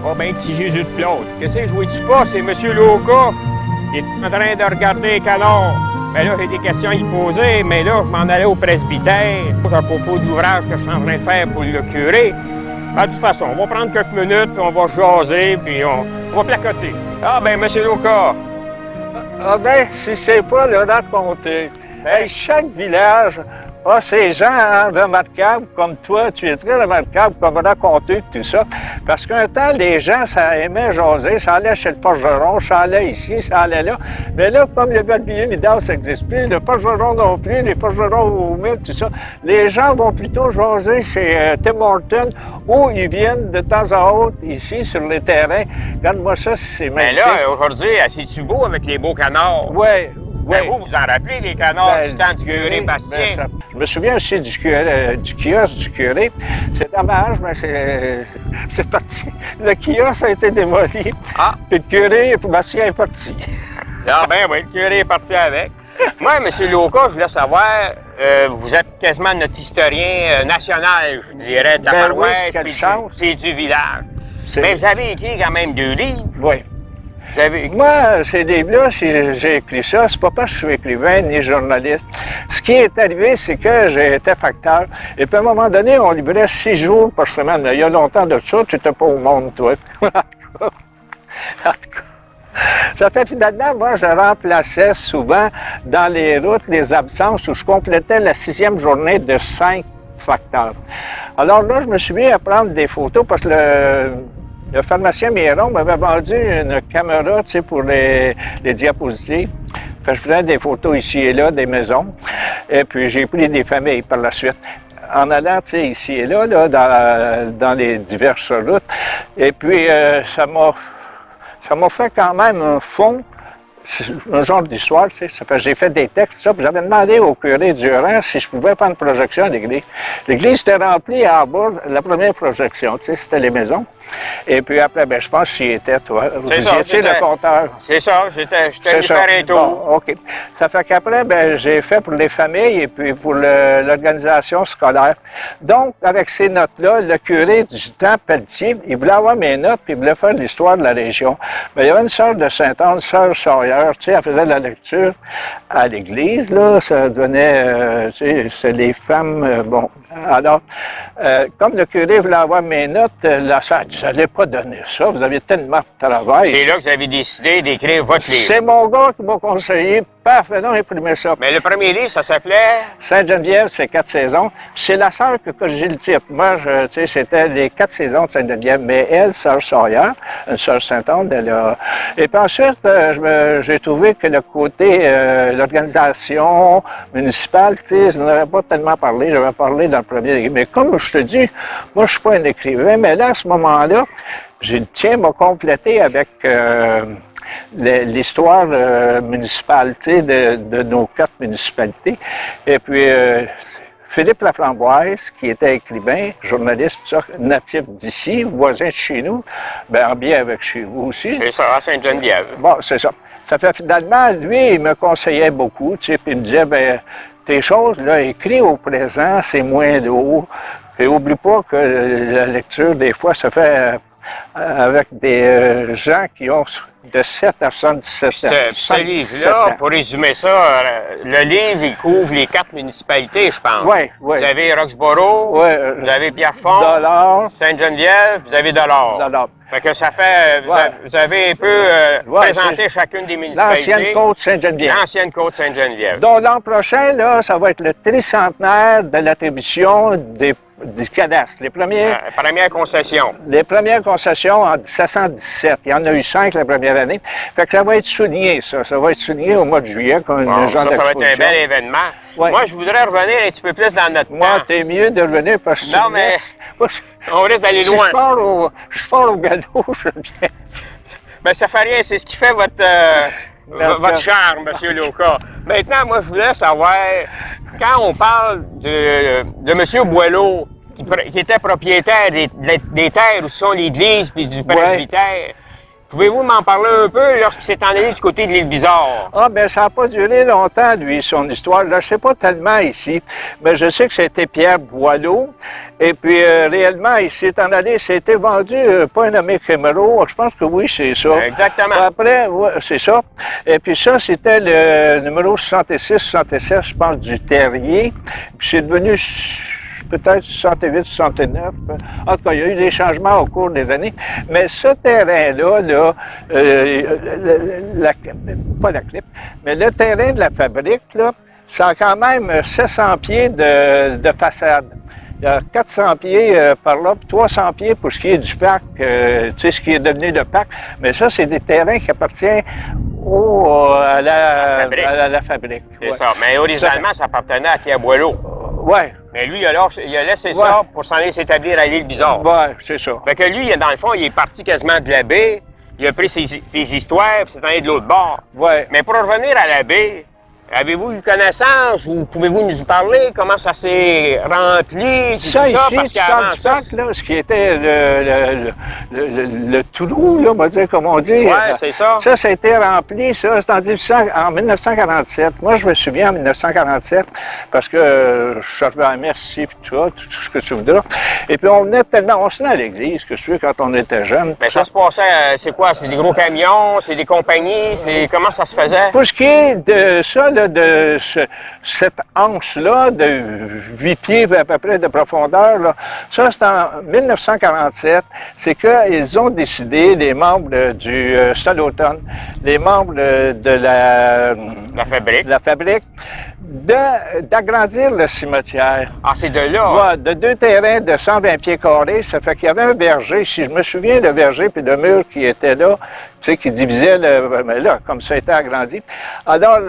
Oh ben, petit Jésus de Claude. Qu'est-ce que je vois-tu pas? C'est M. Loca. Il est en train de regarder les canards. Ben là, j'ai des questions à y poser, mais là, je m'en allais au presbytère à propos de l'ouvrage que je suis en train de faire pour le curé. Ben, de toute façon, on va prendre quelques minutes, puis on va jaser, puis on va placoter. Ah ben, M. Loca. Ah ben, si c'est pas le raconter. Hey, chaque village a ses gens remarquables comme toi. Tu es très remarquable comme raconter tout ça. Parce qu'un temps, les gens, ça aimait jaser. Ça allait chez le forgeron, ça allait ici, ça allait là. Mais là, comme le barbier Vidal, ça n'existe plus, le forgeron non plus, les forgerons au mille, tout ça, les gens vont plutôt jaser chez Tim Horton où ils viennent de temps à autre ici sur les terrains. Regarde-moi ça, c'est magnifique. Mais là, aujourd'hui, c'est-tu beau avec les beaux canards? Oui. Ben, vous en rappelez, les canards du temps du curé Bastien? Je me souviens aussi du kiosque du curé. C'est dommage, mais c'est parti. Le kiosque a été démoli. Ah! Puis le curé Bastien est parti. Ah ben oui, le curé est parti avec. Moi, M. Loca, je voulais savoir, vous êtes quasiment notre historien national, je dirais, de la paroisse et du village. Mais vous avez écrit quand même 2 livres. Oui. Moi, ces livres-là, si j'ai écrit ça, c'est pas parce que je suis écrivain ni journaliste. Ce qui est arrivé, c'est que j'étais facteur. Et puis à un moment donné, on livrait 6 jours par semaine. Il y a longtemps de ça, tu n'étais pas au monde, toi. Ça fait finalement, moi, je remplaçais souvent dans les routes les absences où je complétais la 6e journée de 5 facteurs. Alors là, je me suis mis à prendre des photos parce que le pharmacien Miron m'avait vendu une caméra, tu sais, pour les diapositives. Fait que je prenais des photos ici et là, des maisons. Et puis, j'ai pris des familles par la suite. En allant, tu sais, ici et là, dans les diverses routes. Et puis, ça m'a fait quand même un fond, un genre d'histoire, tu sais. J'ai fait des textes, ça. Puis j'avais demandé au curé Durand si je pouvais faire une projection à l'église. L'église était remplie à bord, la première projection, tu sais, c'était les maisons. Et puis après, ben, je pense que tu y étais, toi. Vous étiez le compteur. C'est ça, j'étais venu faire un tour. Bon, OK. Ça fait qu'après, ben, j'ai fait pour les familles et puis pour l'organisation scolaire. Donc, avec ces notes-là, le curé du temps, Pelletier, il voulait avoir mes notes puis il voulait faire l'histoire de la région. Mais il y avait une sœur de Sainte-Anne, sœur Sawyer, tu sais, elle faisait de la lecture à l'église, là. Ça donnait, tu sais, c'est les femmes, bon. Alors, comme le curé voulait avoir mes notes, la sœur dit, vous n'allez pas donner ça, vous avez tellement de travail. C'est là que vous avez décidé d'écrire votre livre. C'est mon gars qui m'a conseillé, paf, non, imprimez ça. Mais le premier livre, ça s'appelait? Sainte-Geneviève, c'est 4 saisons. C'est la sœur qui a corrigé le titre. Moi, tu sais, c'était les 4 saisons de Sainte-Geneviève, mais elle, sœur Sawyer, une sœur Sainte-Anne, elle a... Et puis ensuite, j'ai trouvé que le côté, l'organisation municipale, tu sais, je n'en avais pas tellement parlé, j'avais parlé dans le premier livre. Mais comme je te dis, moi, je suis pas un écrivain, mais là, à ce moment-là, j'ai dit, tiens, m'a complété avec l'histoire municipale, tu sais, de nos 4 municipalités. Et puis, Philippe Laframboise, qui était écrivain, journaliste, natif d'ici, voisin de chez nous, bien bien avec chez vous aussi. C'est ça, à Sainte-Geneviève. Bon, c'est ça. Ça fait finalement, lui, il me conseillait beaucoup, tu sais, puis il me disait, bien, tes choses, là, écris au présent, c'est moins lourd. Et oublie pas que la lecture, des fois, se fait avec des gens qui ont de 7 à 77 ans. Ce livre-là, pour résumer ça, le livre, il couvre les 4 municipalités, je pense. Oui, oui. Vous avez Roxboro, vous avez Pierrefonds, Dollard, Sainte-Geneviève, vous avez Dollard. Dollard. Fait que ça fait, vous avez un peu présenté chacune des municipalités. L'ancienne côte Sainte-Geneviève. L'ancienne côte Sainte-Geneviève. Donc l'an prochain, là, ça va être le tricentenaire de l'attribution du cadastre. Les premières concessions. Les premières concessions en 1717. Il y en a eu 5 la première année. Fait que ça va être souligné, ça. Ça va être souligné au mois de juillet comme une genre ça va être un bel événement. Ouais. Moi, je voudrais revenir un petit peu plus dans notre temps. Moi, t'es mieux de revenir parce que... Non, mais on risque d'aller loin. Je pars au galop, je viens. Ben, ça fait rien. C'est ce qui fait votre charme, M. Loca. Maintenant, moi, je voulais savoir, quand on parle de M. Boileau, qui était propriétaire des terres où sont l'église puis du presbytère, Pouvez-vous m'en parler un peu lorsqu'il s'est en allé du côté de l'île Bizarre? Ah, ben ça n'a pas duré longtemps, lui, son histoire. Là, je sais pas tellement ici, mais je sais que c'était Pierre Boileau. Et puis, réellement, il s'est en allé, c'était vendu, pas un ami Crémero, je pense que oui, c'est ça. Exactement. Après, ouais, c'est ça. Et puis ça, c'était le numéro 66, 67, je pense, du Terrier. Puis c'est devenu peut-être 68, 69. En tout cas, il y a eu des changements au cours des années. Mais ce terrain-là, là, pas la clip, mais le terrain de la fabrique, là, ça a quand même 700 pieds de façade. Il y a 400 pieds par là, puis 300 pieds pour ce qui est du parc, tu sais, ce qui est devenu le parc. Mais ça, c'est des terrains qui appartiennent à la fabrique. C'est ouais. ça. Mais originalement, ça appartenait à Pierre Boileau. Oui. Mais lui, il a laissé ça pour s'en aller s'établir à l'île Bizarre. Oui, c'est ça. Fait que lui, dans le fond, il est parti quasiment de la baie. Il a pris ses histoires et s'est allé de l'autre bord. Oui. Mais pour revenir à la baie, avez-vous eu connaissance ou pouvez-vous nous parler comment ça s'est rempli? Ça, ici, tu parles du parc, là, ce qui était le trou, là, on va dire, comme on dit. Oui, c'est ça. Ça a été rempli, ça, c'est en 1947. Moi, je me souviens en 1947, parce que je servais à merci, puis tout ce que tu voudras. Et puis, on venait tellement, on se tenait à l'église, que tu veux, quand on était jeune. Mais ça se passait, c'est quoi? C'est des gros camions, c'est des compagnies, comment ça se faisait? Pour ce qui est de ça, là, de cette anse-là, de 8 pieds à peu près de profondeur, là, ça, c'est en 1947. C'est qu'ils ont décidé, les membres du Stade Automne, les membres de la fabrique, d'agrandir le cimetière. Ah, c'est de là? Ouais, de 2 terrains de 120 pieds carrés. Ça fait qu'il y avait un verger. Si je me souviens, le verger puis le mur qui était là, tu sais, qui divisait mais là, comme ça a été agrandi. Alors,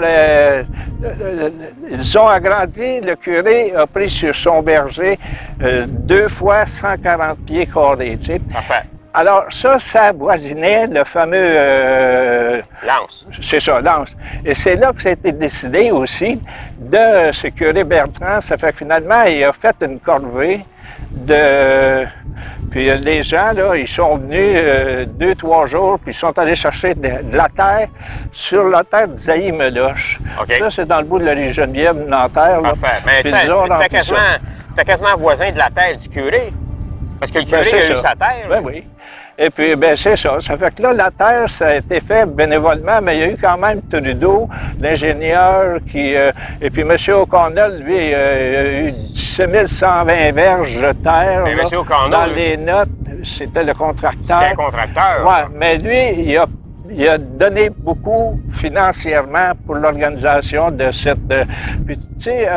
ils ont agrandi, le curé a pris sur son verger 2 fois 140 pieds carrés, tu sais. Parfait. Alors, ça avoisinait le fameux... L'anse. C'est ça, l'anse. Et c'est là que ça a été décidé aussi de ce curé Bertrand. Ça fait que finalement, il a fait une corvée Puis les gens, là, ils sont venus 2-3 jours, puis ils sont allés chercher de la terre sur la terre d'Isaïe Meloche. Okay. Ça, c'est dans le bout de la rue Geneviève, Nanterre. Parfait. Mais c'était quasiment voisin de la terre du curé. Parce que le curé a eu sa terre. Ben oui. Et puis, ben c'est ça. Ça fait que là, la terre, ça a été fait bénévolement, mais il y a eu quand même Trudeau, l'ingénieur, qui... et puis M. O'Connell, lui, il a eu 17 120 verges de terre. Mais là, M. O'Connell... Dans les notes, c'était le contracteur. C'était un contracteur. Oui, mais lui, il a donné beaucoup financièrement pour l'organisation de cette... puis, tu sais...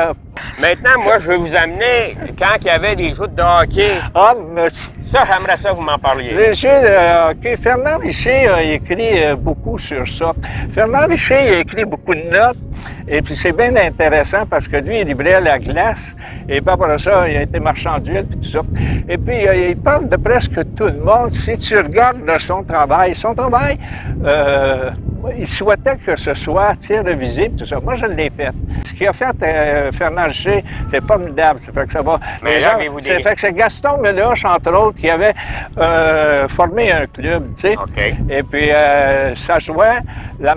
Maintenant, moi, je vais vous amener quand il y avait des jeux de hockey. Ah, monsieur... Ça, j'aimerais ça que vous m'en parliez. Les jeux de hockey, Fernand Richer a écrit beaucoup sur ça. Fernand Richer a écrit beaucoup de notes, et puis c'est bien intéressant parce que lui, il livrait la glace, et puis après ça, il a été marchand d'huile, puis tout ça. Et puis, il parle de presque tout le monde. Si tu regardes son travail, il souhaitait que ce soit tir de visite, tout ça. Moi, je l'ai fait. Ce qu'il a fait, Fernand Richer, c'est formidable. Ça fait que ça va. Mais ça fait que c'est Gaston Meloche, entre autres, qui avait formé un club, tu sais. Okay. Et puis, ça jouait la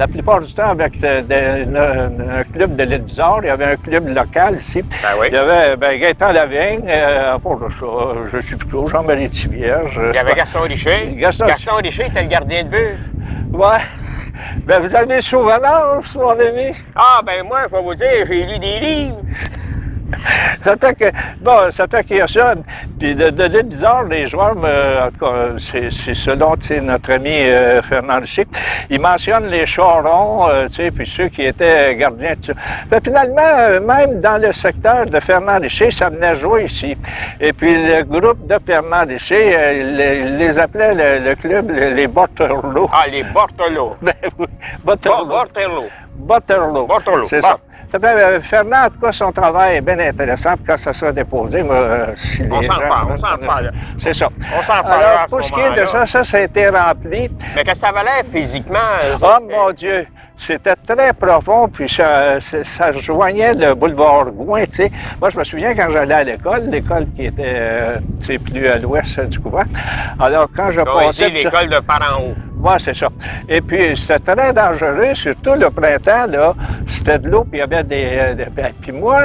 plupart du temps avec un club de l'île Bizarre. Il y avait un club local ici. Ben oui. Il y avait Gaëtan Lavigne, je suis plutôt Jean-Marie Thivierge. Il y avait Gaston Richer. Gaston Richer était le gardien de but. Ouais. Ben, vous avez souvenance, mon ami? Ah, ben moi, je vais vous dire, j'ai lu des livres. Ça fait qu'il y a ça. Puis de l'île Bizarre, les joueurs, en tout cas, c'est selon notre ami Fernand Richer, il mentionne les charrons, puis ceux qui étaient gardiens. Puis finalement, même dans le secteur de Fernand Richer, ça venait jouer ici. Et puis le groupe de Fernand Richer, il les appelait le club les Botterlots. Ah, les Bortolo. Ben oui, Botterlots. C'est ça. Ça fait, Fernand, en tout cas, son travail est bien intéressant. Puis quand ça sera déposé, moi, si on s'en parle. C'est ça. On s'en parle. Alors, pour ce qui est de ça a été rempli. Mais qu'est-ce que ça valait physiquement? Oh, mon Dieu! c'était très profond, puis ça rejoignait le boulevard Gouin, tu sais. Moi, je me souviens quand j'allais à l'école qui était, tu sais, plus à l'ouest du couvent. Alors, quand je passais... Ici, l'école de Par-en-Haut. Oui, c'est ça. Et puis, c'était très dangereux, surtout le printemps, là. C'était de l'eau, puis il y avait puis moi,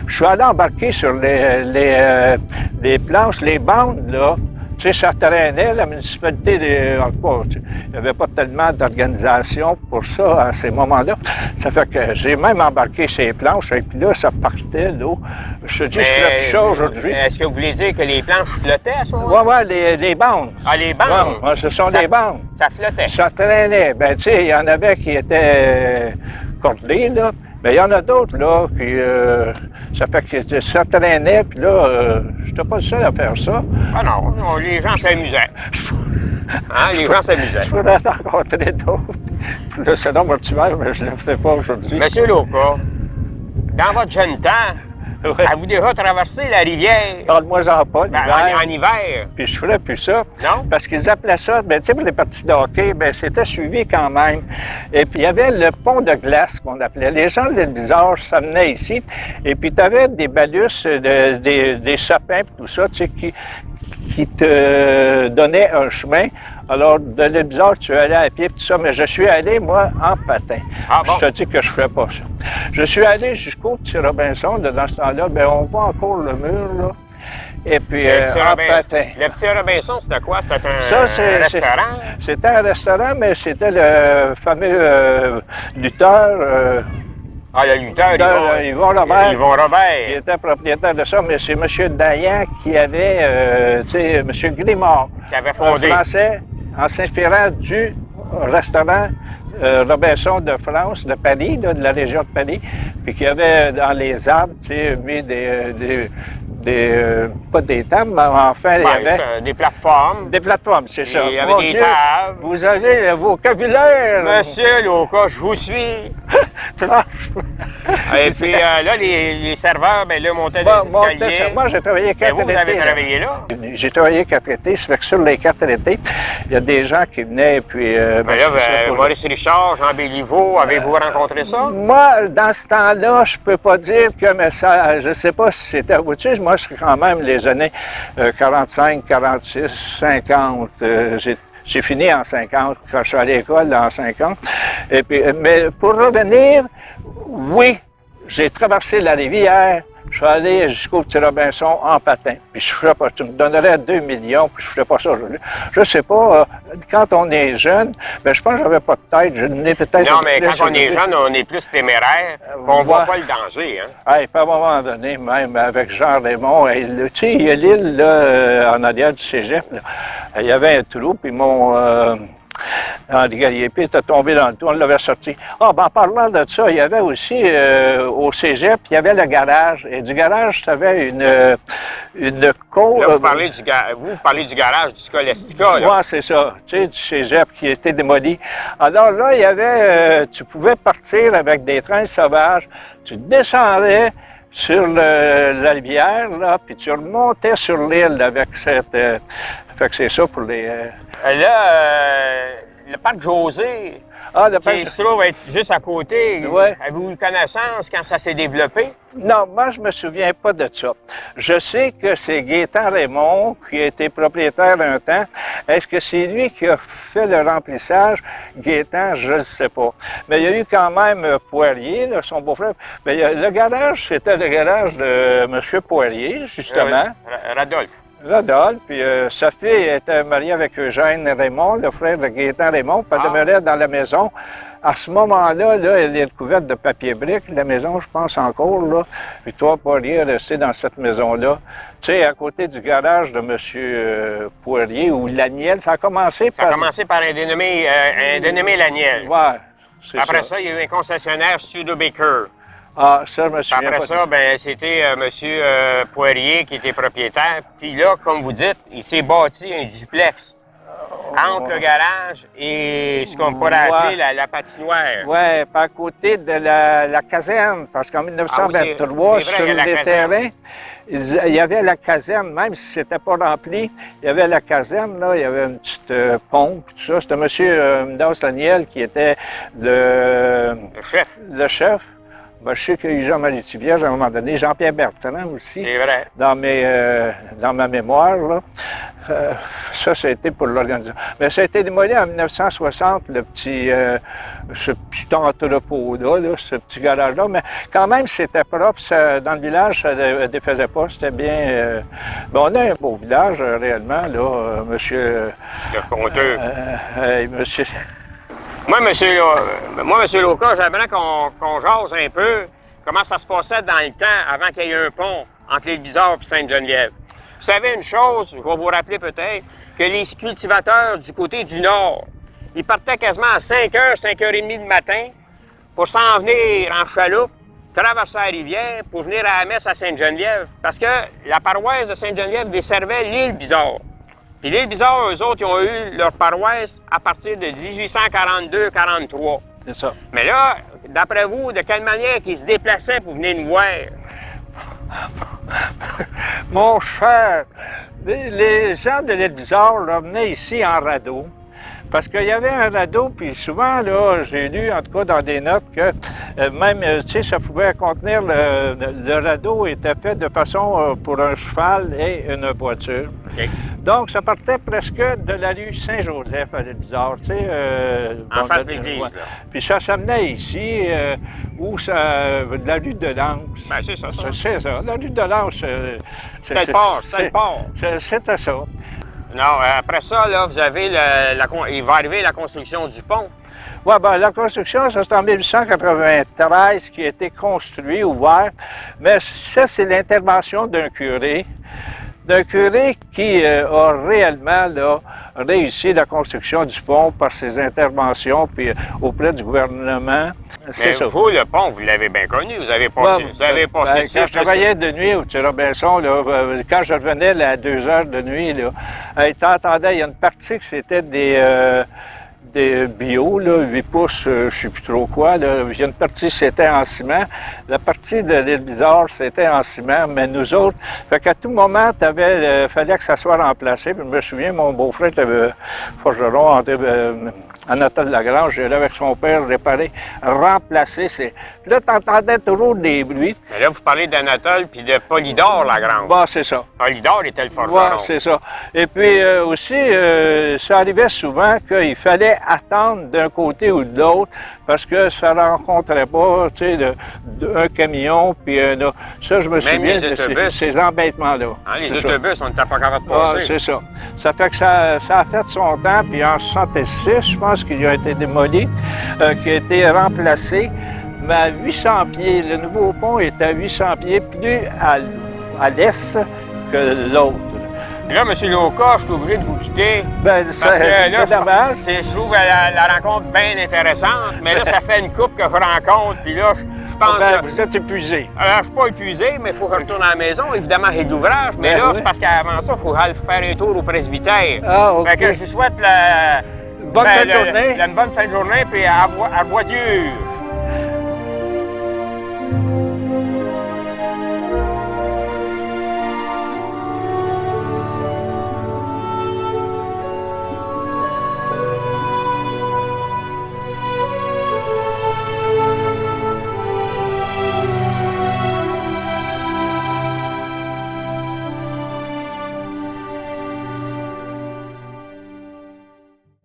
je suis allé embarquer sur les planches, les bandes, là. Tu sais, ça traînait, la municipalité, en tout cas, il n'y avait pas tellement d'organisation pour ça à ces moments-là. Ça fait que j'ai même embarqué ces planches, et puis là, ça partait, l'eau. Je te dis, je ne ferais plus ça aujourd'hui. Est-ce que vous voulez dire que les planches flottaient à ce moment-là? Oui, oui, les bandes. Ah, les bandes? Ouais, ce sont des bandes. Ça flottait? Ça traînait. Ben, tu sais, il y en avait qui étaient cordés, là. Mais il y en a d'autres, là, qui... ça fait que ça traînait, puis là, j'étais pas le seul à faire ça. Ah non, les gens s'amusaient. Hein, les gens s'amusaient. Je voudrais en rencontrer d'autres. Le salon mortuaire, mais je ne le fais pas aujourd'hui. Monsieur Loca, dans votre jeune temps, Ouais. avez-vous déjà traversé la rivière? Parle-moi-en pas, l'hiver. En hiver? Puis je ferais plus ça. Non? Parce qu'ils appelaient ça, ben, tu sais, pour les parties de hockey, ben, c'était suivi quand même. Et puis, il y avait le pont de glace qu'on appelait. Les gens de Bizarre s'amenaient ici. Et puis, tu avais des balus, des sapins, tout ça, tu sais, qui te donnaient un chemin. Alors, de l'île Bizarre, tu allais à pied, tout ça, mais je suis allé, moi, en patin. Ah bon? Je te dis que je ne ferais pas ça. Je suis allé jusqu'au Petit Robinson, là, dans ce temps-là, bien, on voit encore le mur, là. Et puis, en patin. Le Petit Robinson, c'était quoi? C'était un restaurant? C'était un restaurant, mais c'était le fameux lutteur... Ah, le lutteur, Yvon Robert. Yvon Robert. Qui était propriétaire de ça, mais c'est M. Dayan qui avait, tu sais, M. Grimard. Qui avait fondé. Un Français, en s'inspirant du restaurant Robinson de France, de Paris, là, de la région de Paris, puis qui avait dans les arbres, tu sais, mis pas des tables, mais enfin, il y avait... Des plateformes. Des plateformes, c'est ça. Il y avait des tables. Vous avez le vocabulaire. Monsieur Loca, je vous suis. Et puis là, les serveurs, bien là, montaient des escaliers. Moi, j'ai travaillé 4 étés. Vous avez travaillé là? J'ai travaillé 4 étés, ça fait que sur les 4 étés, il y a des gens qui venaient, et puis... Maurice Richard, Jean Béliveau, avez-vous rencontré ça? Moi, dans ce temps-là, je peux pas dire que, mais ça, je sais pas si c'était à Woutier. Moi, c'est quand même les années 45, 46, 50. J'ai fini en 50, quand je suis à l'école en 50. Et puis, mais pour revenir, oui, j'ai traversé la rivière, je suis allé jusqu'au Petit Robinson en patin. Puis je ferais pas, tu me donnerais 2 millions, puis je ferais pas ça aujourd'hui. Je sais pas, quand on est jeune, ben je pense que j'avais pas de tête, je n'ai peut-être... Non, mais quand on est jeune, on est plus téméraire, on voit pas le danger, hein? Hey, puis à un moment donné, même avec Jean Raymond, tu sais, il y a l'île, là, en arrière du cégep, là, il y avait un trou, puis mon... Henri Galiépé était tombé dans le trou, on l'avait sorti. Ah, ben en parlant de ça, il y avait aussi au cégep, il y avait le garage. Et du garage, tu avais une cour. Là, vous parlez du garage du Scholastica, là. Oui, c'est ça. Tu sais, du cégep qui était démoli. Alors là, il y avait, tu pouvais partir avec des trains sauvages. Tu descendais sur la rivière, là, puis tu remontais sur l'île avec cette... fait que c'est ça pour les... Le parc José, qui se trouve être juste à côté, ouais. Avez-vous eu connaissance quand ça s'est développé? Non, moi, je me souviens pas de ça. Je sais que c'est Gaétan Raymond qui a été propriétaire un temps. Est-ce que c'est lui qui a fait le remplissage? Gaétan, je ne sais pas. Mais il y a eu quand même Poirier, là, son beau-frère. Mais le garage, c'était le garage de M. Poirier, justement. Radolphe, puis sa fille était mariée avec Eugène Raymond, le frère de Gaétan Raymond, puis elle demeurait dans la maison. À ce moment-là, là, elle est recouverte de papier brique, la maison, je pense encore, là. Puis toi, Poirier est resté dans cette maison-là. Tu sais, à côté du garage de M. Poirier, ou Laniel, ça a commencé par... Ça a commencé par un dénommé Laniel. Ouais, c'est ça. Après ça, il y a eu un concessionnaire, Studebaker. Ah, ça, je me souviens Après pas. Ça, ben, c'était M. Poirier qui était propriétaire. Puis là, comme vous dites, il s'est bâti un duplex. entre le garage et ce qu'on pourrait appeler la patinoire. Oui, à côté de la caserne, parce qu'en 1923, sur les terrains, il y avait la caserne, même si c'était pas rempli, il y avait la caserne, là, il y avait une petite pompe, tout ça. C'était M. Mendas-Laniel qui était le chef. Ben, je sais qu'il y a eu Jean-Marie Thivierge à un moment donné, Jean-Pierre Bertrand aussi. C'est vrai. Dans ma mémoire, là. Ça a été pour l'organisation. Mais ça a été démoli en 1960, ce petit entrepôt-là, ce petit garage-là. Mais quand même, c'était propre. Dans le village, ça ne défaisait pas. C'était bien... on a un beau village, réellement, là, monsieur... Le compteur. monsieur... Moi, M. Lauca, j'aimerais qu'on jase un peu comment ça se passait dans le temps avant qu'il y ait un pont entre l'île Bizarre et Sainte-Geneviève. Vous savez une chose, je vais vous rappeler peut-être, que les cultivateurs du côté du nord, ils partaient quasiment à 5h, 5h30 du matin pour s'en venir en chaloupe, traverser la rivière pour venir à la messe à Sainte-Geneviève. Parce que la paroisse de Sainte-Geneviève desservait l'île Bizarre. Puis l'île Bizarre, eux autres, ils ont eu leur paroisse à partir de 1842-43. C'est ça. Mais là, d'après vous, de quelle manière qu'ils se déplaçaient pour venir nous voir? Mon cher, les gens de l'île Bizarre là, venaient ici en radeau. Parce qu'il y avait un radeau, puis souvent, là, j'ai lu, en tout cas, dans des notes, que même, tu sais, ça pouvait contenir, le radeau était fait de façon pour un cheval et une voiture. Okay. Donc, ça partait presque de la rue Saint-Joseph à l'île Bizarre, tu sais. En face de l'église, là. Puis ça s'amenait ici, la rue de Lens. Ben, c'est ça. C'est ça. La rue de Lens, c'était le port, c'était le port. C'était ça. Non, après ça, là, vous avez il va arriver la construction du pont. Oui, bien, la construction, ça, c'est en 1893 qui a été construit, ouvert. Mais ça, c'est l'intervention d'un curé qui a réellement là, réussi la construction du pont par ses interventions puis auprès du gouvernement. Mais ça. Vous, le pont, vous l'avez bien connu. Vous avez passé, quand je travaillais de nuit au petit Robinson, là, quand je revenais là, à 2 h de nuit, là, t'entendais, il y a une partie que c'était des bio, là, 8 pouces, je ne sais plus trop quoi. Là. Il y a une partie, c'était en ciment. La partie de l'île Bizarre, c'était en ciment. Mais nous autres, fait qu'à tout moment, fallait que ça soit remplacé. Puis je me souviens, mon beau-frère était forgeron, Anatole-Lagrange, j'allais avec son père réparer, remplacer. Puis là, tu entendais toujours des bruits. Mais là, vous parlez d'Anatole puis de Polydore-Lagrange. Bah, c'est ça. Polydore était le forgeron. Oui, c'est ça. Et puis aussi, ça arrivait souvent qu'il fallait attendre d'un côté ou de l'autre parce que ça ne rencontrait pas, tu sais, un camion, puis ça, je me souviens de ces embêtements-là. Hein, les autobus, on n'était pas capable de passer. Ah, c'est ça. Ça fait que ça a fait son temps, puis en 1966, je pense qu'il a été démoli, qui a été remplacé, mais à 800 pieds. Le nouveau pont est à 800 pieds, plus à l'est que l'autre. Et là, M. Lauca, je suis obligé de vous quitter. Ben, c'est dommage. Je trouve la rencontre bien intéressante, mais là, ça fait une couple que je rencontre, puis là, je pense... Ben, vous êtes épuisé. Alors, je ne suis pas épuisé, mais il faut que je retourne à la maison. Évidemment, j'ai de l'ouvrage, mais là, c'est parce qu'avant ça, il faut aller faire un tour au presbytère. Ah, OK. Fait que je vous souhaite bonne fin de journée. Une bonne fin de journée, puis à revoir Dieu.